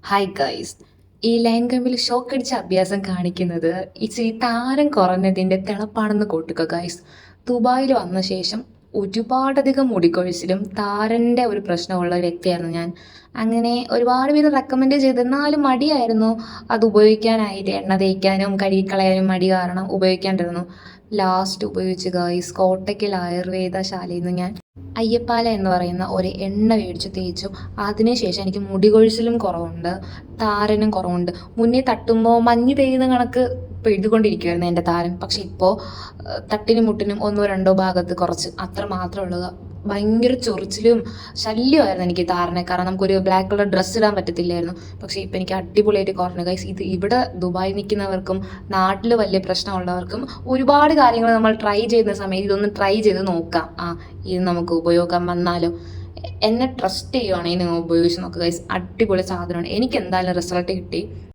Hi guys. ഈ line കമ്പിൽ ഷോക്കടിച്ച അഭ്യാസം കാണിക്കുന്നത് ഇച്ചിരി താരം കുറഞ്ഞതിൻ്റെ തിളപ്പാണെന്ന് കൂട്ടുക ഗൈസ്. ദുബായിൽ വന്ന ശേഷം ഒരുപാടധികം മുടികൊഴിച്ചിലും താരൻ്റെ ഒരു പ്രശ്നമുള്ള ഒരു വ്യക്തിയായിരുന്നു ഞാൻ. അങ്ങനെ ഒരുപാട് പേര് റെക്കമെൻഡ് ചെയ്തിരുന്നാലും മടിയായിരുന്നു അത് ഉപയോഗിക്കാനായിട്ട്. എണ്ണ തേക്കാനും കഴുകിക്കളയാനും മടി കാരണം ഉപയോഗിക്കാണ്ടിരുന്നു. ലാസ്റ്റ് ഉപയോഗിച്ച് ഗൈസ്, കോട്ടയ്ക്കൽ ആയുർവേദശാലയിൽ നിന്ന് ഞാൻ അയ്യപ്പാല എന്ന് പറയുന്ന ഒരു എണ്ണ മേടിച്ച് തേച്ചു. അതിനുശേഷം എനിക്ക് മുടി കൊഴിച്ചിലും കുറവുണ്ട്, താരനും കുറവുണ്ട്. മുന്നേ തട്ടുമ്പോൾ മഞ്ഞ് പെയ്യുന്ന കണക്ക് പെയ്തുകൊണ്ടിരിക്കുമായിരുന്നു എൻ്റെ താരൻ. പക്ഷെ ഇപ്പോൾ തട്ടിനും മുട്ടിനും ഒന്നോ രണ്ടോ ഭാഗത്ത് കുറച്ച് അത്ര മാത്രമേ ഉള്ളൂ. ഭയങ്കര ചൊറിച്ചിലും ശല്യമായിരുന്നു എനിക്ക് താരനെ. കാരണം നമുക്കൊരു ബ്ലാക്ക് കളർ ഡ്രസ്സ് ഇടാൻ പറ്റത്തില്ലായിരുന്നു. പക്ഷേ ഇപ്പം എനിക്ക് അടിപൊളിയായിട്ട് കുറഞ്ഞു ഗൈസ്. ഇത് ഇവിടെ ദുബായിൽ നിൽക്കുന്നവർക്കും നാട്ടിൽ വലിയ പ്രശ്നമുള്ളവർക്കും ഒരുപാട് കാര്യങ്ങൾ നമ്മൾ ട്രൈ ചെയ്യുന്ന സമയത്ത് ഇതൊന്ന് ട്രൈ ചെയ്ത് നോക്കാം. ഇത് നമുക്ക് ഉപയോഗം വന്നാലോ. എന്നെ ട്രസ്റ്റ് ചെയ്യുവാണെങ്കിൽ നിങ്ങൾ ഉപയോഗിച്ച് നോക്കുക ഗൈസ്. അടിപൊളി സാധനമാണ്. എനിക്ക് എന്തായാലും റിസൾട്ട് കിട്ടി.